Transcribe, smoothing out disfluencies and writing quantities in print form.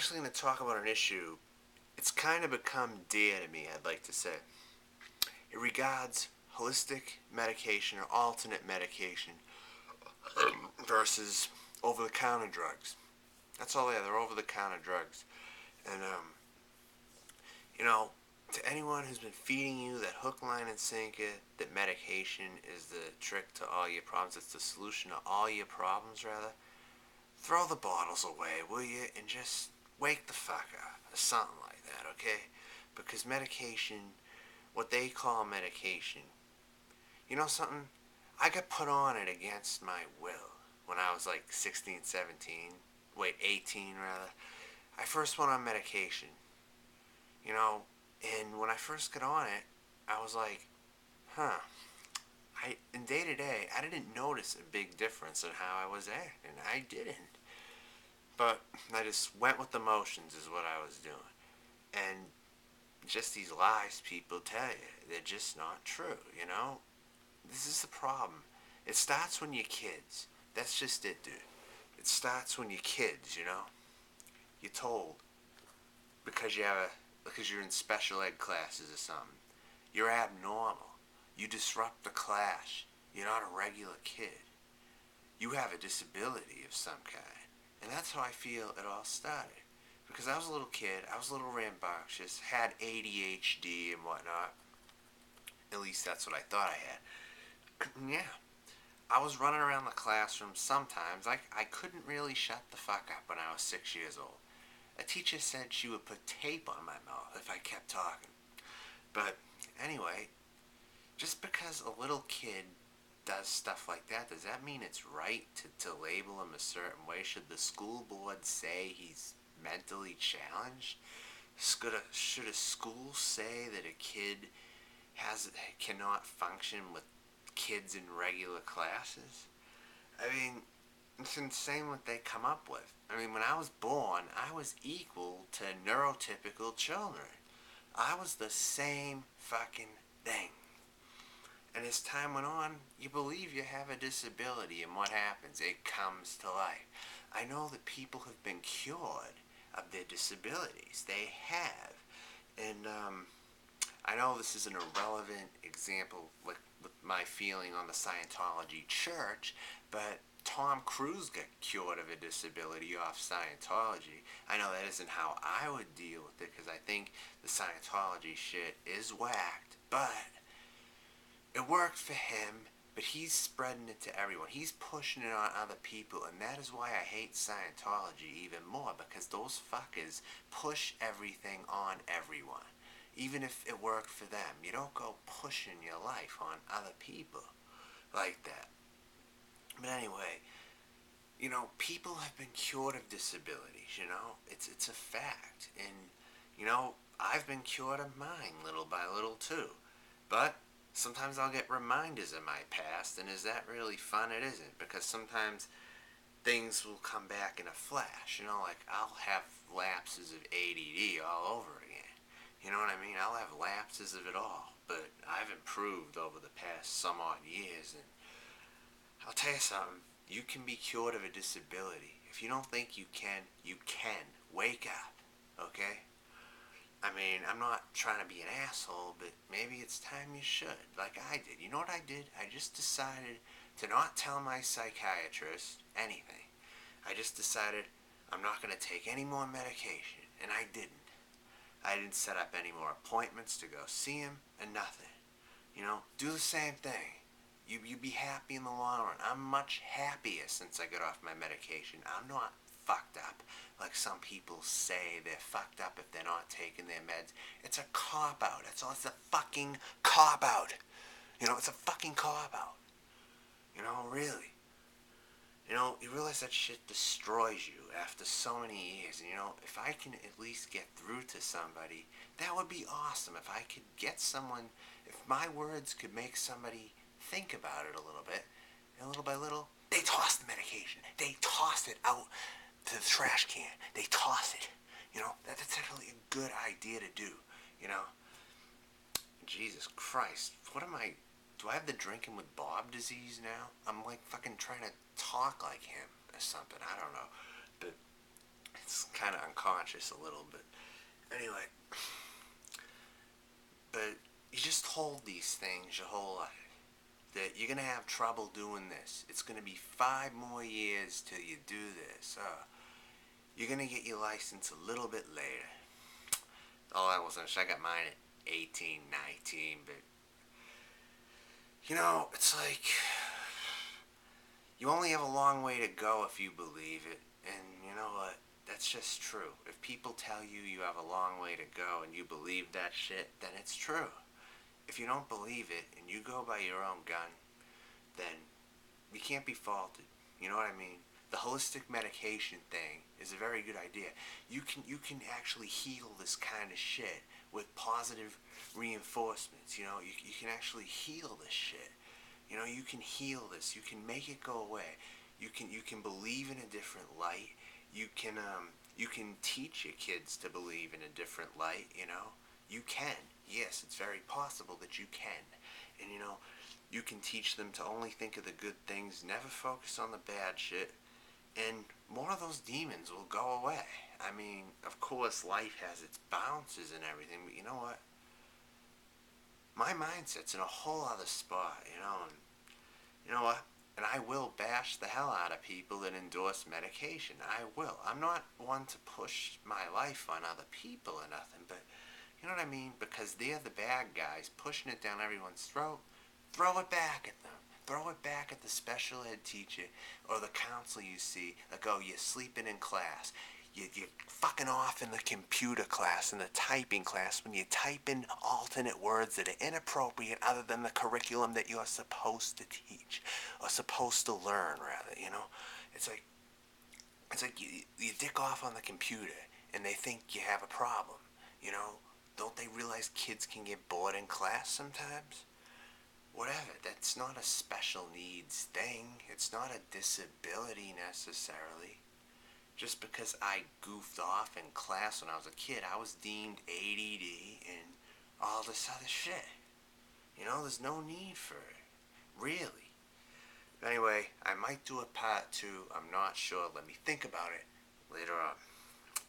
actually going to talk about an issue. It's kind of become dear to me, I'd like to say. It regards holistic medication or alternate medication versus over the counter drugs. That's all they are. They're over the counter drugs. And, you know, to anyone who's been feeding you that hook, line, and sinker, that medication is the trick to all your problems, it's the solution to all your problems, rather, throw the bottles away, will you? And just wake the fuck up. Or something like that, okay? Because medication, what they call medication, you know something? I got put on it against my will when I was like 16, 17. Wait, 18 rather. I first went on medication, you know, and when I first got on it, I was like, huh. In day to day, I didn't notice a big difference in how I was acting. I didn't. But I just went with the motions, is what I was doing. And just these lies people tell you, they're just not true, you know? This is the problem. It starts when you're kids. That's just it, dude. It starts when you're kids, you know? You're told because you're in special ed classes or something. You're abnormal. You disrupt the class. You're not a regular kid. You have a disability of some kind. And that's how I feel it all started. Because I was a little kid, I was a little rambunctious, had ADHD and whatnot. At least that's what I thought I had. Yeah. I was running around the classroom sometimes. I couldn't really shut the fuck up when I was 6 years old. A teacher said she would put tape on my mouth if I kept talking. But anyway, just because a little kid does stuff like that, does that mean it's right to label him a certain way? Should the school board say he's mentally challenged? Should a school say that a kid cannot function with kids in regular classes? I mean, it's insane what they come up with. I mean, when I was born, I was equal to neurotypical children. I was the same fucking thing. And as time went on, you believe you have a disability, and what happens? It comes to life. I know that people have been cured of their disabilities. They have. And I know this is an irrelevant example with my feeling on the Scientology church, but Tom Cruise got cured of a disability off Scientology. I know that isn't how I would deal with it, because I think the Scientology shit is whacked, but it worked for him, but he's spreading it to everyone. He's pushing it on other people, and that is why I hate Scientology even more, because those fuckers push everything on everyone. Even if it worked for them, you don't go pushing your life on other people like that. But anyway, you know, people have been cured of disabilities, you know? It's a fact. And, you know, I've been cured of mine little by little too. But sometimes I'll get reminders of my past, and is that really fun? It isn't, because sometimes things will come back in a flash. You know, like I'll have lapses of ADD all over again. You know what I mean? I'll have lapses of it all, but I've improved over the past some odd years, and I'll tell you something. You can be cured of a disability. If you don't think you can, you can. Wake up, okay? I mean, I'm not trying to be an asshole, but maybe it's time you should, like I did. You know what I did? I just decided to not tell my psychiatrist anything. I just decided I'm not going to take any more medication, and I didn't. I didn't set up any more appointments to go see him, and nothing. You know, do the same thing. You be happy in the long run. I'm much happier since I got off my medication. I'm not fucked up like some people say they're fucked up if they're not taking their meds. It's a cop-out. That's all. It's a fucking cop-out. You know, it's a fucking cop-out. You know, really. You know, you realize that shit destroys you after so many years. And, you know, if I can at least get through to somebody, that would be awesome. If I could get someone, if my words could make somebody think about it a little bit, and little by little, they toss the medication. They toss it out to the trash can. They toss it. You know, that's actually a good idea to do, you know. Jesus Christ, what am I... Do I have the drinking with Bob disease now? I'm like fucking trying to talk like him or something. I don't know. But it's kind of unconscious a little bit. Anyway, but you just hold these things your whole life. That you're going to have trouble doing this. It's going to be 5 more years till you do this. You're going to get your license a little bit later. Oh, I wasn't sure. I got mine at 18, 19, but you know, it's like you only have a long way to go if you believe it. And you know what? That's just true. If people tell you you have a long way to go and you believe that shit, then it's true. If you don't believe it and you go by your own gun, then you can't be faulted. You know what I mean? The holistic medication thing is a very good idea. You can actually heal this kind of shit with positive reinforcements. You know, you can actually heal this shit. You know, you can heal this. You can make it go away. You can believe in a different light. You can teach your kids to believe in a different light. You know, you can. Yes, it's very possible that you can. And you know, you can teach them to only think of the good things, never focus on the bad shit, and more of those demons will go away. I mean, of course, life has its bounces and everything, but you know what? My mindset's in a whole other spot, you know, and you know what? And I will bash the hell out of people that endorse medication. I will. I'm not one to push my life on other people or nothing, but you know what I mean? Because they're the bad guys pushing it down everyone's throat. Throw it back at them. Throw it back at the special ed teacher or the counselor you see. Like, oh, you're sleeping in class. You're fucking off in the computer class, in the typing class, when you type in alternate words that are inappropriate other than the curriculum that you're supposed to teach, or supposed to learn, rather, you know? It's like you dick off on the computer, and they think you have a problem, you know? Don't they realize kids can get bored in class sometimes? Whatever, that's not a special needs thing. It's not a disability necessarily. Just because I goofed off in class when I was a kid, I was deemed ADD and all this other shit. You know, there's no need for it. Really. Anyway, I might do a part 2. I'm not sure. Let me think about it later on.